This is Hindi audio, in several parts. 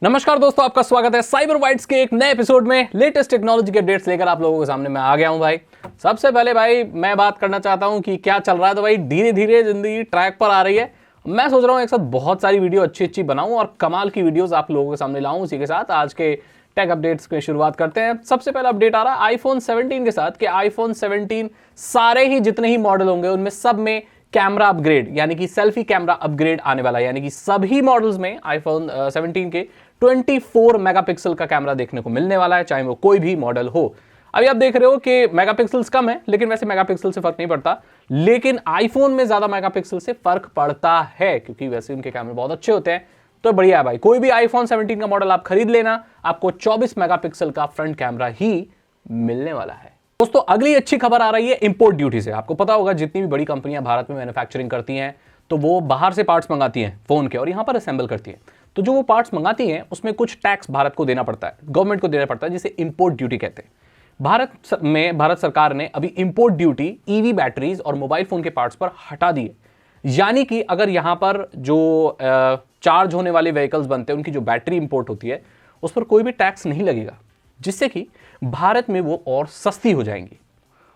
नमस्कार दोस्तों, आपका स्वागत है साइबर बाइट्स के एक नए एपिसोड में। लेटेस्ट टेक्नोलॉजी के अपडेट्स लेकर आप लोगों के सामने मैं आ गया हूं भाई। सबसे पहले भाई मैं बात करना चाहता हूं कि क्या चल रहा है। तो भाई धीरे धीरे जिंदगी ट्रैक पर आ रही है। मैं सोच रहा हूं एक साथ बहुत सारी वीडियो अच्छी बनाऊं और कमाल की वीडियोस आप लोगों के सामने लाऊं। इसी के साथ आज के टेक अपडेट्स की शुरुआत करते हैं। सबसे पहला अपडेट आ रहा है आईफोन 17 के साथ कि आईफोन 17 सारे ही जितने ही मॉडल होंगे उनमें सब में कैमरा अपग्रेड यानी कि सेल्फी कैमरा अपग्रेड आने वाला है। यानी कि सभी मॉडल्स में आईफोन 17 के 24 मेगापिक्सल का कैमरा देखने को मिलने वाला है, चाहे वो कोई भी मॉडल हो। अभी आप देख रहे हो कि मेगापिक्सल्स कम है, लेकिन वैसे मेगापिक्सल से फर्क नहीं पड़ता। लेकिन आईफोन में ज्यादा मेगापिक्सल से फर्क पड़ता है क्योंकि वैसे उनके कैमरे बहुत अच्छे होते हैं। तो बढ़िया है भाई, कोई भी आईफोन 17 का मॉडल आप खरीद लेना, आपको 24 मेगापिक्सल का फ्रंट कैमरा ही मिलने वाला है। दोस्तों अगली अच्छी खबर आ रही है इंपोर्ट ड्यूटी से। आपको पता होगा जितनी भी बड़ी कंपनियां भारत में मैन्युफैक्चरिंग करती हैं तो वो बाहर से पार्ट्स मंगाती हैं फोन के और यहां पर असेंबल करती हैं। तो जो वो पार्ट्स मंगाती हैं उसमें कुछ टैक्स भारत को देना पड़ता है, गवर्नमेंट को देना पड़ता है, जिसे इंपोर्ट ड्यूटी कहते हैं। भारत सरकार ने अभी इंपोर्ट ड्यूटी ईवी बैटरीज और मोबाइल फोन के पार्ट्स पर हटा दी है। यानी कि अगर यहां पर जो चार्ज होने वाले व्हीकल्स बनते हैं उनकी जो बैटरी इंपोर्ट होती है उस पर कोई भी टैक्स नहीं लगेगा, जिससे कि भारत में वो और सस्ती हो जाएंगी।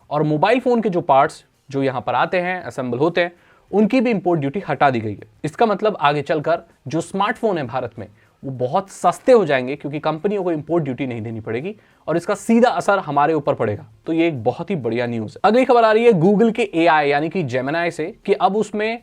और मोबाइल फोन के जो पार्ट्स जो यहां पर आते हैं, असेंबल होते हैं, उनकी भी इंपोर्ट ड्यूटी हटा दी गई है। इसका मतलब आगे चलकर जो स्मार्टफोन है भारत में वो बहुत सस्ते हो जाएंगे क्योंकि कंपनियों को इंपोर्ट ड्यूटी नहीं देनी पड़ेगी और इसका सीधा असर हमारे ऊपर पड़ेगा। तो ये एक बहुत ही बढ़िया न्यूज़ है। अगली खबर आ रही है गूगल के एआई यानी कि जेमिनी से कि अब उसमें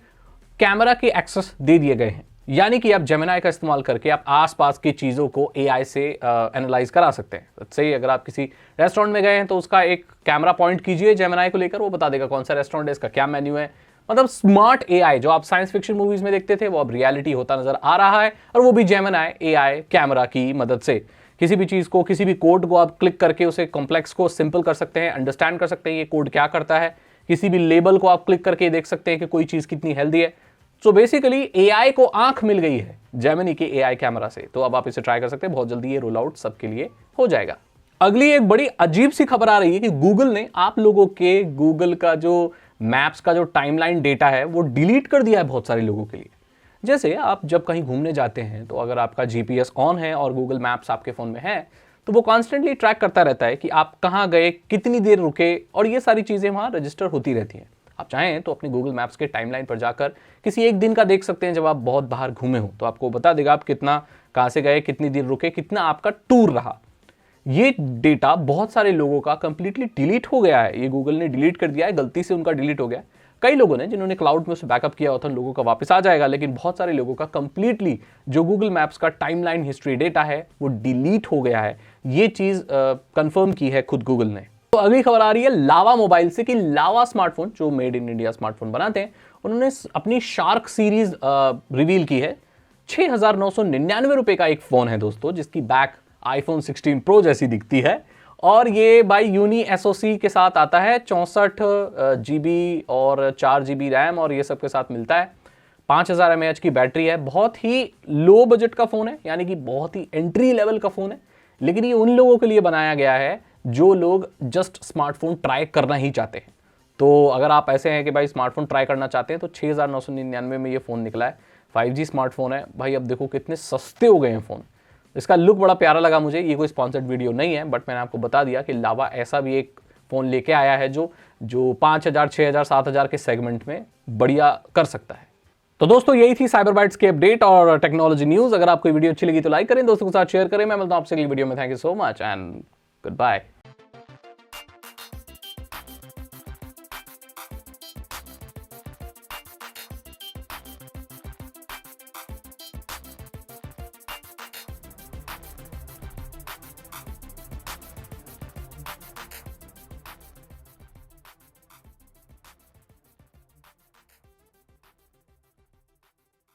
कैमरा के एक्सेस दे दिए गए हैं। यानी कि आप जेमिनी का इस्तेमाल करके आप आसपास की चीज़ों को एआई से एनालाइज करा सकते हैं। सही, अगर आप किसी रेस्टोरेंट में गए हैं तो उसका एक कैमरा पॉइंट कीजिए जेमिनी को लेकर, वो बता देगा कौन सा रेस्टोरेंट है, इसका क्या मेन्यू है। मतलब स्मार्ट एआई जो आप साइंस फिक्शन मूवीज में देखते थे वो अब रियलिटी होता नजर आ रहा है, और वो भी जेमिनी एआई कैमरा की मदद से। किसी भी चीज़ को, किसी भी कोड को आप क्लिक करके उसे कॉम्प्लेक्स को सिंपल कर सकते हैं, अंडरस्टैंड कर सकते हैं ये कोड क्या करता है। किसी भी लेबल को आप क्लिक करके देख सकते हैं कि कोई चीज़ कितनी हेल्दी है। सो बेसिकली एआई को आंख मिल गई है जेमिनी के एआई कैमरा से। तो अब आप इसे ट्राई कर सकते हैं, बहुत जल्दी ये रोल आउट सबके लिए हो जाएगा। अगली एक बड़ी अजीब सी खबर आ रही है कि गूगल ने आप लोगों के गूगल का जो मैप्स का जो टाइमलाइन डेटा है वो डिलीट कर दिया है बहुत सारे लोगों के लिए। जैसे आप जब कहीं घूमने जाते हैं तो अगर आपका जीपीएस ऑन है और गूगल मैप्स आपके फ़ोन में है तो वो कॉन्स्टेंटली ट्रैक करता रहता है कि आप कहाँ गए, कितनी देर रुके, और ये सारी चीज़ें वहाँ रजिस्टर होती रहती हैं। आप चाहें तो अपने गूगल मैप्स के टाइमलाइन पर जाकर किसी एक दिन का देख सकते हैं जब आप बहुत बाहर घूमे हो, तो आपको बता देगा आप कितना, कहाँ से गए, कितनी देर रुके, कितना आपका टूर रहा। ये डेटा बहुत सारे लोगों का कंप्लीटली डिलीट हो गया है। ये गूगल ने डिलीट कर दिया है, गलती से उनका डिलीट हो गया। कई लोगों ने जिन्होंने क्लाउड में उसे बैकअप किया होता है, लोगों का वापस आ जाएगा, लेकिन बहुत सारे लोगों का कंप्लीटली जो गूगल मैप्स का टाइमलाइन हिस्ट्री डेटा है वो डिलीट हो गया है। ये चीज़ कंफर्म की है खुद गूगल ने। तो अगली खबर आ रही है लावा मोबाइल से कि लावा स्मार्टफोन जो मेड इन इंडिया स्मार्टफोन बनाते हैं उन्होंने अपनी शार्क सीरीज रिवील की है। 6,999 रुपए का एक फोन है दोस्तों, जिसकी बैक आईफोन 16 प्रो जैसी दिखती है, और ये बाई यूनी एसओसी के साथ आता है। 64 GB और 4 GB रैम और ये सब के साथ मिलता है। 5000 mAh की बैटरी है। बहुत ही लो बजट का फ़ोन है, यानी कि बहुत ही एंट्री लेवल का फ़ोन है। लेकिन ये उन लोगों के लिए बनाया गया है जो लोग जस्ट स्मार्टफोन ट्राई करना ही चाहते हैं। तो अगर आप ऐसे हैं कि भाई स्मार्टफोन ट्राई करना चाहते हैं तो 6,999 में ये फ़ोन निकला है। 5G स्मार्टफोन है भाई। अब देखो कितने सस्ते हो गए हैं फ़ोन। इसका लुक बड़ा प्यारा लगा मुझे। ये कोई स्पॉन्सर्ड वीडियो नहीं है, बट मैंने आपको बता दिया कि लावा ऐसा भी एक फ़ोन लेके आया है जो 5,000, 6,000, 7,000 के सेगमेंट में बढ़िया कर सकता है। तो दोस्तों यही थी साइबर बाइट्स के अपडेट और टेक्नोलॉजी न्यूज़। अगर आपको वीडियो अच्छी लगी तो लाइक करें, दोस्तों के साथ शेयर करें। मैं मिलता हूं आपसे अगली वीडियो में। Thank you so much and good bye.